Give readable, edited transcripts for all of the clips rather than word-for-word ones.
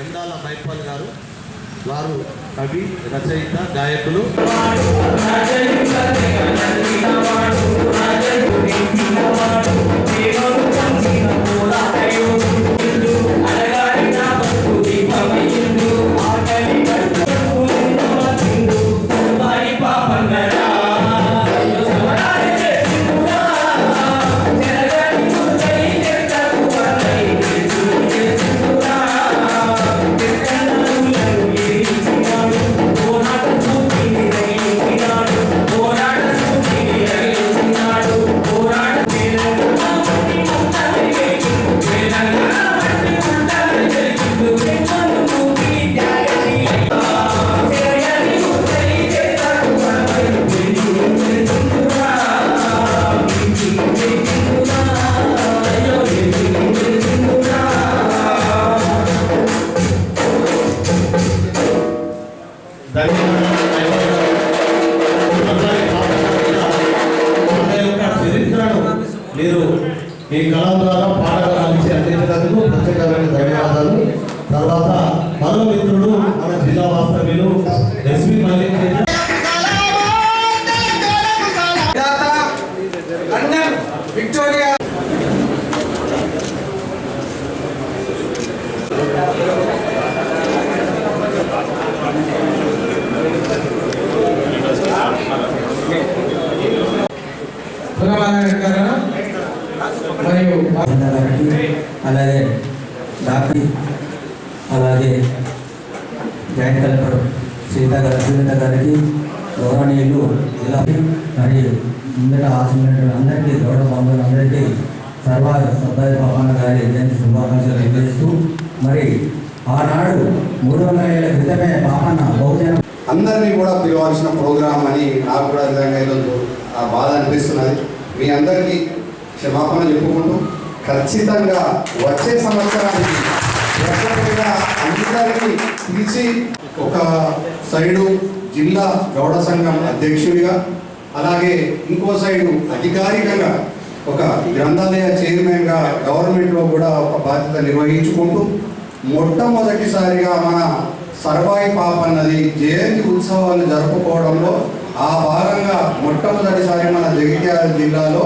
ఎండాల మైపాల్ గారు. వారు కవి, రచయిత, గాయకులు. మీరు ఈ కళ ద్వారా పాటలు అందించి అందించినందుకు ప్రత్యేకమైన ధన్యవాదాలు. తర్వాత మరో మిత్రుడు మన జిల్లా వాస్తవ్యులు ఎస్వి మలిక్ విక్టోరియా మరియు అలాగే డాక్టర్ అలాగే జాయింట్ కలెక్టర్ సీతా గారికి గౌరవనీయులు ఇలా మరియు ముందట ఆశించినటువంటి అందరికీ గౌరవ బంధువులందరికీ సర్దార్ పాపన్న గారి జయంతి శుభాకాంక్షలు తెలియజేస్తూ మరి ఆనాడు 300 ఏళ్ల క్రితమే పాపన్న బహుజన అందరినీ కూడా పిలవాల్సిన ప్రోగ్రాం అని నాకు కూడా నిజంగా ఈరోజు ఆ బాధ అనిపిస్తున్నది. మీ అందరికీ క్షమాపణ చెప్పుకుంటూ ఖచ్చితంగా వచ్చే సంవత్సరానికి అందరికీ పిలిచి ఒక సైడు జిల్లా గౌడ సంఘం అధ్యక్షుడిగా, అలాగే ఇంకో సైడు అధికారికంగా ఒక గ్రంథాలయ చైర్మన్గా గవర్నమెంట్లో కూడా ఒక బాధ్యత నిర్వహించుకుంటూ మొట్టమొదటిసారిగా మన సర్వాయి పాపన్నది జయంతి ఉత్సవాలు జరుపుకోవడంలో ఆ భాగంగా మొట్టమొదటిసారి మన జగిత్యాల జిల్లాలో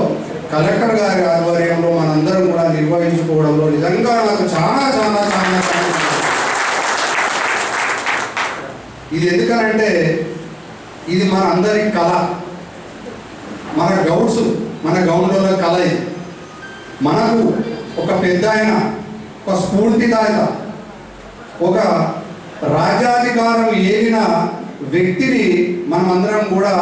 కలెక్టర్ గారి ఆధ్వర్యంలో మనందరం కూడా నిర్వహించుకోవడంలో నిజంగా నాకు చాలా చాలా చాలా ఇది ఎందుకనంటే ఇది మన అందరి కళ, మన గౌడ్స్ మన గౌండ్ల కళ. ఇది మనకు ఒక పెద్ద ఆయన, ఒక స్ఫూర్తిదాయక, ఒక రాజ్యాధికారం ఏలిన వ్యక్తిని మనమందరం కూడా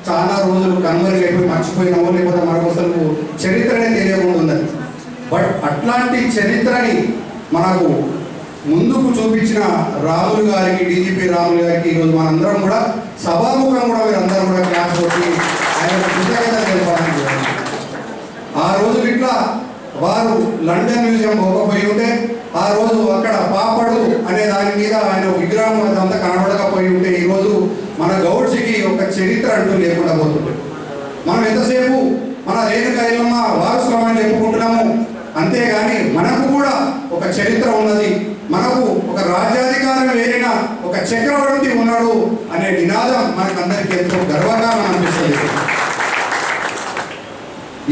చాలా రోజులు కనుమరుగైపోయి మర్చిపోయినామో, లేకపోతే మనకు అసలు చరిత్రనే తెలియకుండా ఉన్నది. బట్ అట్లాంటి చరిత్రని మనకు ముందుకు చూపించిన రాములు గారికి, డీజీపీ రాములు గారికి ఈరోజు మనందరం కూడా సభాముఖం కూడా మీరందరూ కూడా క్లాస్ కొట్టి ఆయన కృతజ్ఞత తెలపాలని. ఆ రోజు ఇట్లా వారు లండన్ మ్యూజియం పోకపోయి ఉంటే, ఆ రోజు అక్కడ పాపడు అనే దాని మీద ఆయన విగ్రహం అదంతా కనబడకపోయి ఉంటే ఈరోజు మన గౌడ్స్కి ఒక చరిత్ర అంటూ లేకుండా పోతుంది. మనం ఎంతసేపు మన రేణుకా ఎల్లమ్మ వారసులం అని చెప్పుకుంటున్నాము, అంతేగాని మనకు కూడా ఒక చరిత్ర ఉన్నది, మనకు ఒక రాజ్యాధికారం వేరిన ఒక చక్రవర్తి ఉన్నాడు అనే నినాదం మనకందరికీ ఎంతో గర్వంగా అనిపిస్తుంది.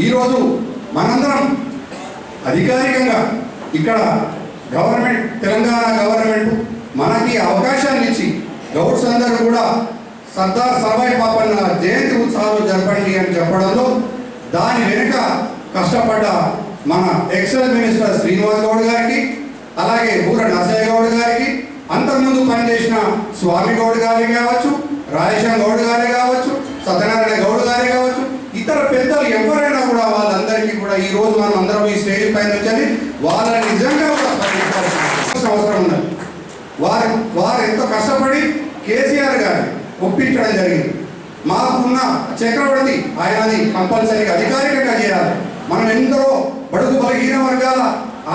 ఈరోజు మనందరం అధికారికంగా ఇక్కడ గవర్నమెంట్, తెలంగాణ గవర్నమెంట్ మనకి అవకాశాన్ని ఇచ్చి గౌడ్స్ అందరూ కూడా సర్దార్ సర్వాయి పాపన్న జయంతి ఉత్సవాలు జరపండి అని చెప్పడంలో దాని వెనుక కష్టపడ్డ మన ఎక్సైజ్ మినిస్టర్ శ్రీనివాస్ గౌడ్ గారికి, అలాగే బూర నరసయ్య గౌడ్ గారికి, అంతకుముందు పనిచేసిన స్వామి గౌడ్ గారికి కావచ్చు, రాజేశం గౌడ్ గారే కావచ్చు, సత్యనారాయణ గౌడ్ గారే కావచ్చు, ఇతర పెద్దలు ఎవరైనా కూడా వాళ్ళందరికీ కూడా ఈ రోజు మనం అందరం ఈ స్టేజ్ పైన వచ్చి వాళ్ళని నిజంగా కూడా అవసరం ఉన్నది. వారు ఎంతో కష్టపడి కేసీఆర్ గారిని ఒప్పించడం జరిగింది. మాకున్న చక్రవర్తి ఆయనది కంపల్సరీగా అధికారికంగా చేయాలి. మనం ఎందరో బడుగు బలహీన వర్గాల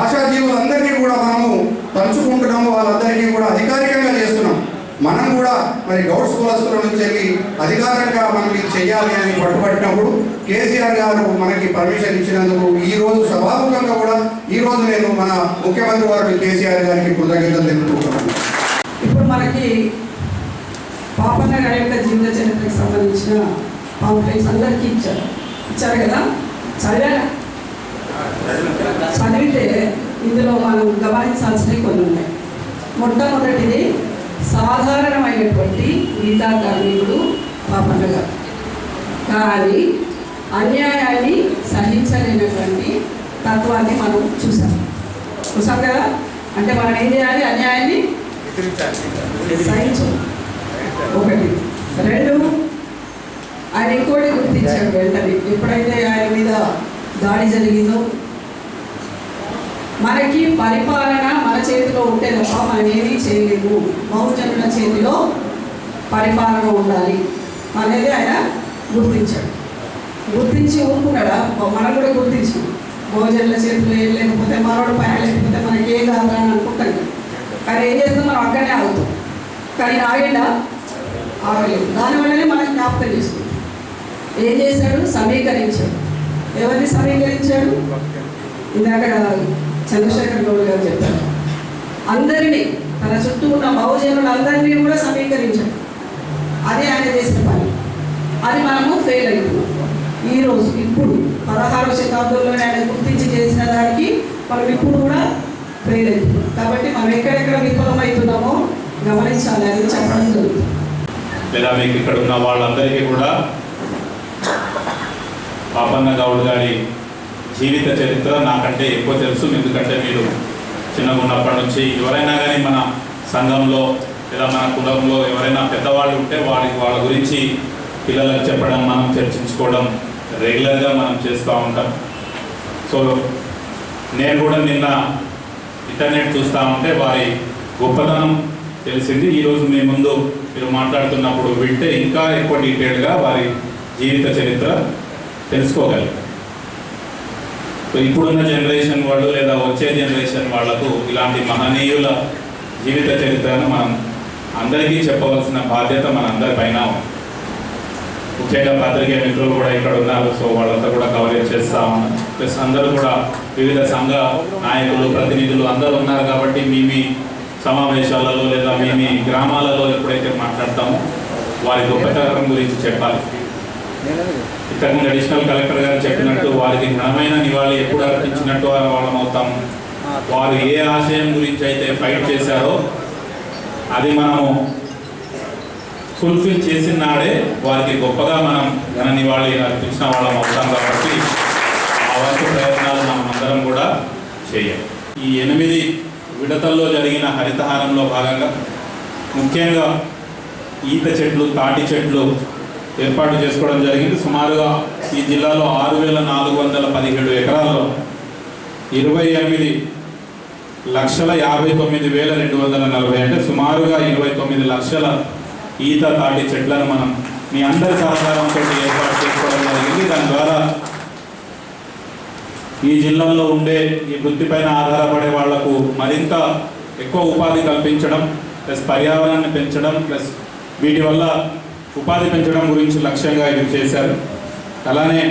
ఆశాజీవులందరినీ కూడా మనము తలుచుకుంటున్నాము, వాళ్ళందరికీ కూడా అధికారికంగా చేస్తున్నాం. మనం కూడా మరి గౌడ్స్ కులస్తుల నుంచి వెళ్ళి అధికారంగా మనం ఇది చేయాలి అని పట్టుబట్టినప్పుడు కేసీఆర్ గారు మనకి పర్మిషన్ ఇచ్చినందుకు ఈ రోజు సభాముఖంగా కూడా ఈ రోజు నేను మన మన ముఖ్యమంత్రి వారు కేసీఆర్ గారికి కృతజ్ఞతలు తెలుపుకుంటున్నాను. ఇప్పుడు మనకి పాపన్న గారి యొక్క జీవిత చరిత్రకు సంబంధించిన పాంప్లెట్స్ అందరికీ ఇచ్చారు కదా. చదివితే ఇందులో మనం గమనించాల్సినవి కొన్ని ఉన్నాయి. మొట్టమొదటిది సాధారణమైనటువంటి గీతా కార్మికుడు పాపన్న గారు, కానీ అన్యాయాన్ని సహించలేనటువంటి తత్వాన్ని మనం చూసాం కదా. అంటే మనం ఏం చేయాలి? అన్యాయాన్ని సహించు. ఒకటి. రెండు, ఆయన ఇంకోటి గుర్తించాడు వెంటనే, ఎప్పుడైతే ఆయన మీద దాడి జరిగిందో, మనకి పరిపాలన మన చేతిలో ఉంటే తప్ప మనం ఏమీ చేయలేము, బహుజనుల చేతిలో పరిపాలన ఉండాలి అనేది ఆయన గుర్తించాడు. గుర్తించి ఊరుకున్నాడా? మనం కూడా గుర్తించాం. బహుజనుల చేతిలో ఏం లేకపోతే మరొకటి పైన లేకపోతే మనకి ఏం కాదని అనుకుంటాం. కానీ ఏం చేస్తాం? మనం అక్కడనే ఆగుతాం. కానీ ఆగలేదు. దానివల్లనే మనకు జ్ఞాపకం చేస్తుంది. ఏం చేశాడు? సమీకరించాడు. ఎవరిని సమీకరించాడు? ఇందాక చంద్రశేఖర్ గౌడ్ గారు చెప్పారు. అందరినీ, తన చుట్టూ ఉన్న బహుజనులందరినీ కూడా సమీకరించాడు. అదే ఆయన చేసిన పని. అది మనము ఫెయిల్ అవుతున్నాం. ఈరోజు ఇప్పుడు 16వ శతాబ్దంలోనే ఆయన గుర్తించి చేసిన దానికి మనం ఇప్పుడు కూడా ఫెయిల్ అవుతున్నాం. కాబట్టి మనం ఎక్కడెక్కడ విఫలం అవుతున్నామో గమనించాలి అని చెప్పడం జరుగుతుంది. లేదా మీకు ఇక్కడ ఉన్న వాళ్ళందరికీ కూడా పాపన్న గౌడ్ గారి జీవిత చరిత్ర నాకంటే ఎక్కువ తెలుసు. ఎందుకంటే మీరు చిన్నగా ఉన్నప్పటి నుంచి ఎవరైనా కానీ మన సంఘంలో లేదా మన కులంలో ఎవరైనా పెద్దవాళ్ళు ఉంటే వాళ్ళ గురించి పిల్లలకు చెప్పడం, మనం చర్చించుకోవడం రెగ్యులర్గా మనం చేస్తూ ఉంటాం. సో నేను కూడా నిన్న ఇంటర్నెట్ చూస్తూ ఉంటే వారి గొప్పతనం తెలిసింది. ఈరోజు మీ ముందు మీరు మాట్లాడుతున్నప్పుడు వింటే ఇంకా ఎక్కువ డీటెయిల్గా వారి జీవిత చరిత్ర తెలుసుకోగలిగారు. సో ఇప్పుడున్న జనరేషన్ వాళ్ళు లేదా వచ్చే జనరేషన్ వాళ్లకు ఇలాంటి మహనీయుల జీవిత చరిత్రను మనం అందరికీ చెప్పవలసిన బాధ్యత మనందరి పైన ఉంది. ముఖ్యంగా పత్రికా మిత్రులు కూడా ఇక్కడ ఉన్నారు. సో వాళ్ళంతా కూడా కవరేజ్ చేస్తూ ఉన్నారు. ప్లస్ అందరూ కూడా వివిధ సంఘ నాయకులు, ప్రతినిధులు అందరూ ఉన్నారు. కాబట్టి మీ సమావేశాలలో లేదా మీ గ్రామాలలో ఎప్పుడైతే మాట్లాడతామో వారి గొప్పతనం గురించి చెప్పాలి. ఇంతకుముందు అడిషనల్ కలెక్టర్ గారు చెప్పినట్టు వారికి ఘనమైన నివాళి ఎప్పుడు అర్పించినట్టు వాళ్ళం అవుతాము. వారు ఏ ఆశయం గురించి అయితే ఫైట్ చేశారో అది మనము ఫుల్ఫిల్ చేసిన నాడే వారికి గొప్పగా మనం ఘన నివాళి అర్పించిన వాళ్ళం అవుతాం. కాబట్టి ఆ వంతు ప్రయత్నాలు మనం అందరం కూడా చేయాలి. ఈ 8 విడతల్లో జరిగిన హరితహారంలో భాగంగా ముఖ్యంగా ఈత చెట్లు, తాటి చెట్లు ఏర్పాటు చేసుకోవడం జరిగింది. సుమారుగా ఈ జిల్లాలో 6,417 ఎకరాల్లో 28,59,240 అంటే సుమారుగా 29 లక్షల ఈత తాటి చెట్లను మనం మీ అందరి సహకారంతో ఏర్పాటు చేసుకోవడం జరిగింది. దాని ద్వారా ఈ జిల్లాలో ఉండే ఈ వృత్తిపైన ఆధారపడే వాళ్లకు మరింత ఎక్కువ ఉపాధి కల్పించడం, ప్లస్ పర్యావరణాన్ని పెంచడం, ప్లస్ వీటి వల్ల ఉపాధి పెంచడం గురించి లక్ష్యంగా ఇది చేశారు. అలానే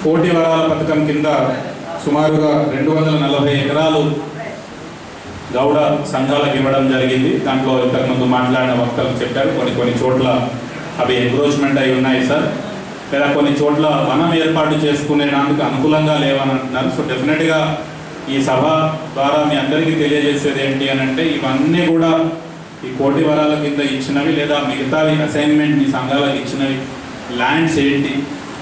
కోటి వరాల పథకం కింద సుమారుగా 240 ఎకరాలు గౌడ సంఘాలకు ఇవ్వడం జరిగింది. దాంట్లో ఇంతకుముందు మాట్లాడిన వక్తలు చెప్పారు కొన్ని చోట్ల అవి ఎంక్రోచ్మెంట్ అయి ఉన్నాయి సార్, లేదా కొన్ని చోట్ల వనం ఏర్పాటు చేసుకునేందుకు అనుకూలంగా లేవని అంటున్నారు. సో డెఫినెట్గా ఈ సభ ద్వారా మీ అందరికీ తెలియజేసేది ఏంటి అని అంటే ఇవన్నీ కూడా ఈ కోటి వరాల కింద ఇచ్చినవి లేదా మిగతావి అసైన్మెంట్ ఈ సంఘాలకు ఇచ్చినవి ల్యాండ్స్ ఏంటి,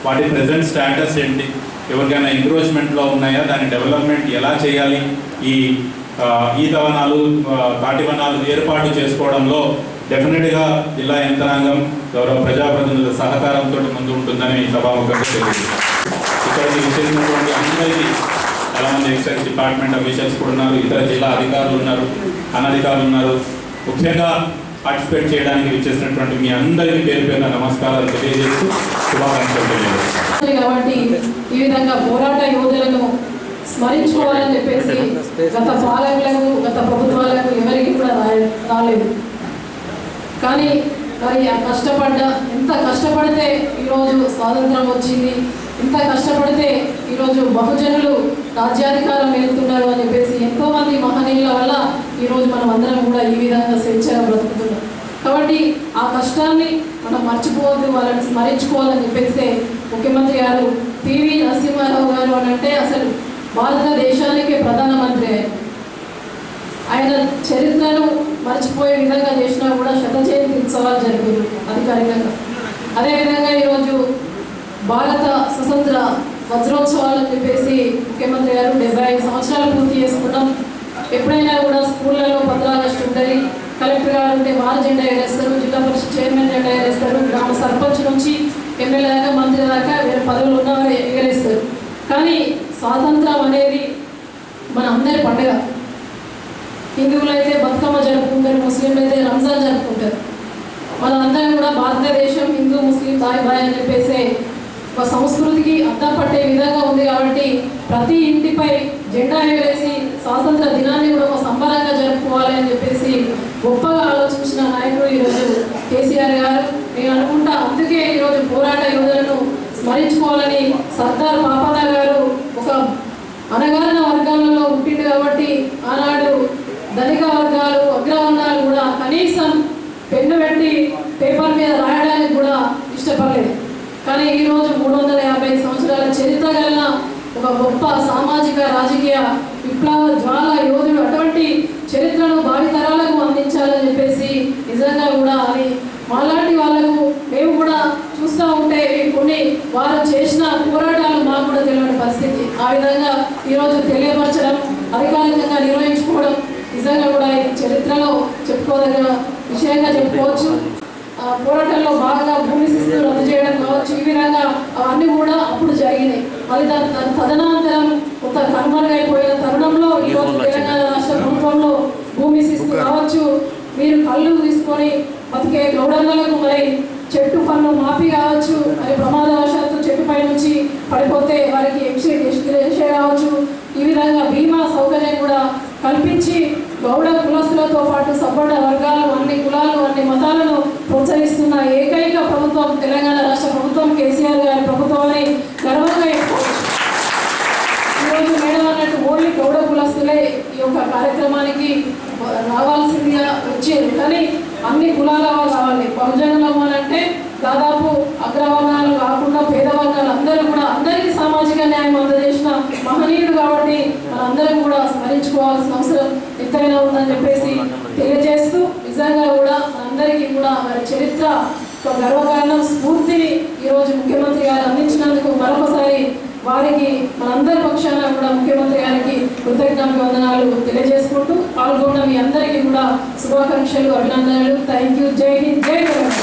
వాటి ప్రజెంట్ స్టేటస్ ఏంటి, ఎవరికైనా ఎంక్రోచ్మెంట్లో ఉన్నాయా, దాని డెవలప్మెంట్ ఎలా చేయాలి, ఈ ఈత వనాలు, తాటి వనాలు ఏర్పాటు చేసుకోవడంలో డెఫినెట్గా జిల్లా యంత్రాంగం, గౌరవ ప్రజాప్రతినిధుల సహకారంతో ముందు ఉంటుందని ఈ సభాముఖంగా తెలియదు. ఇక్కడికి విచ్చేసినటువంటి అందరికీ చాలామంది ఎక్సైజ్ డిపార్ట్మెంట్ అఫీషియల్స్ కూడా ఉన్నారు, ఇతర జిల్లా అధికారులు ఉన్నారు, అనధికారులు ఉన్నారు. ముఖ్యంగా పార్టిసిపేట్ చేయడానికి విచ్చేసినటువంటి మీ అందరికీ పేరు పేరున నమస్కారాలు తెలియజేస్తూ శుభాకాంక్షలు తెలియజేస్తాను. కాబట్టి ఈ విధంగా పోరాట యోధులను స్మరించుకోవాలని చెప్పేసి గత పాలకులకు, గత ప్రభుత్వాలకు ఎవరికి కూడా రాలేదు. కానీ మరి ఎంత కష్టపడితే ఈరోజు స్వాతంత్రం వచ్చింది, ఇంత కష్టపడితే ఈరోజు బహుజనులు రాజ్యాధికారం వెళ్తున్నారు అని చెప్పేసి ఎంతోమంది మహనీయుల వల్ల ఈరోజు మనం అందరం కూడా ఈ విధంగా స్వేచ్ఛగా బ్రతుకుతున్నాం. కాబట్టి ఆ కష్టాన్ని మనం మర్చిపోవద్దు, వాళ్ళని స్మరించుకోవాలని చెప్పేసి ముఖ్యమంత్రి గారు పివి నరసింహారావు గారు అని అంటే అసలు భారతదేశానికే ప్రధానమంత్రి. ఆయన చరిత్రను మర్చిపోయే విధంగా చేసినా కూడా శత జయంతి ఉత్సవాలు జరిపారు అధికారికంగా. అదేవిధంగా ఈరోజు భారత స్వతంత్ర వజ్రోత్సవాలు అని చెప్పేసి ముఖ్యమంత్రి గారు 75 సంవత్సరాలు పూర్తి చేసుకున్నాం. ఎప్పుడైనా కూడా స్కూళ్ళలో 15 ఆగస్టు ఉంటుంది, కలెక్టర్ గారు ఉంటే వారు జెండా ఎగరేస్తారు, జిల్లా పరిషత్ చైర్మన్ జెండా ఎగరేస్తారు, గ్రామ సర్పంచ్ నుంచి ఎమ్మెల్యే దాకా మంత్రి దాకా వేరే పదవులు ఉన్నవారు ఎగరేస్తారు. కానీ స్వాతంత్రం అనేది మన అందరి పండుగ. హిందువులు అయితే బతుకమ్మ జరుపుకుంటారు, ముస్లింలు అయితే రంజాన్ జరుపుకుంటారు. మనందరం కూడా భారతదేశం హిందూ ముస్లిం బాయ్ బాయ్ అని చెప్పేసి ఒక సంస్కృతికి అద్దం పట్టే విధంగా ఉంది. కాబట్టి ప్రతి ఇంటిపై జెండా ఎగరేసి స్వాతంత్ర దినాన్ని కూడా ఒక సంబరంగా జరుపుకోవాలి అని చెప్పేసి గొప్పగా ఆలోచించిన నాయకుడు ఈరోజు కేసీఆర్ గారు. నేను అనుకుంటా అందుకే ఈరోజు పోరాట యోధులను స్మరించుకోవాలని సర్దార్ పాపన్న గారు ఒక అణగారిన వర్గాలలో పుట్టిండు కాబట్టి ఆనాడు ధనిక వర్గాలు అగ్రవర్ణాలు కూడా కనీసం పెన్ను పెట్టి పేపర్ మీద రాయడానికి కూడా ఇష్టపడలేదు. కానీ ఈరోజు 350 సంవత్సరాల చరిత్ర కలిగిన ఒక గొప్ప సామాజిక రాజకీయ విప్లవ జ్వాల యోధుడు. అటువంటి చరిత్రను భావితరాలకు అందించాలని చెప్పేసి నిజంగా కూడా అది మాలాంటి వాళ్ళకు మేము కూడా చూస్తూ ఉంటే కొన్ని వారు చేసిన పోరాటాలు మాకు కూడా తెలియని పరిస్థితి. ఆ విధంగా ఈరోజు తెలియపరచడం, అధికారికంగా నిర్వహించుకోవడం నిజంగా కూడా ఇది చరిత్రలో చెప్పుకోదగిన విషయంగా చెప్పుకోవచ్చు. పోరాటంలో బాగా భూమి శిస్తు రద్దు చేయడం కావచ్చు, ఈ విధంగా అవన్నీ కూడా అప్పుడు జరిగినాయి. మళ్ళీ దాని తదనంతరం కొంత కనుమరుగైపోయిన తరుణంలో ఈరోజు తెలంగాణ రాష్ట్ర ప్రభుత్వంలో భూమి శిస్తు కావచ్చు, మీరు కళ్ళు తీసుకొని బతికే గౌడన్నలకు మరి చెట్టు పన్ను మాఫీ కావచ్చు, మరి ప్రమాదవశాత్తు చెట్టుపై నుంచి పడిపోతే వారికి ఎక్స్గ్రేషియా కావచ్చు, ఈ విధంగా బీమా సౌకర్యం కూడా కల్పించి గౌడ కులస్తులతో పాటు సబ్బడ వర్గాలు అన్ని కులాలు అన్ని మతాలను ప్రోత్సహిస్తున్న ఏకైక ప్రభుత్వం తెలంగాణ రాష్ట్ర ప్రభుత్వం కేసీఆర్ గారి ప్రభుత్వం అని గర్వంగా చెప్పుకోవచ్చు. ఈరోజు మేడం అన్నట్టు ఓన్లీ గౌడ కులస్తులే ఈ యొక్క కార్యక్రమానికి రావాల్సిందిగా వచ్చారు. కానీ అన్ని కులాల వాళ్ళు రావాలి. బహుజనులం అని అంటే దాదాపు అగ్రవర్ణాలు కాకుండా పేదవర్గాలు అందరూ కూడా అందరికీ సామాజిక న్యాయం అందజేసిన మహనీయుడు కాబట్టి మనందరం కూడా స్మరించుకోవాల్సిన అవసరం ఎంతైనా ఉందని చెప్పేసి తెలియజేస్తూ నిజంగా కూడా మనందరికీ కూడా వారి చరిత్ర ఒక గర్వకారణం, స్ఫూర్తిని ఈరోజు ముఖ్యమంత్రి గారు అందించినందుకు మరొకసారి వారికి మనందరి పక్షాన కూడా ముఖ్యమంత్రి గారికి కృతజ్ఞతాభివందనాలు తెలియజేసుకుంటూ పాల్గొన్న మీ అందరికీ కూడా శుభాకాంక్షలు, అభినందనలు. Thank you. జై హింద్, జై తెలంగాణ.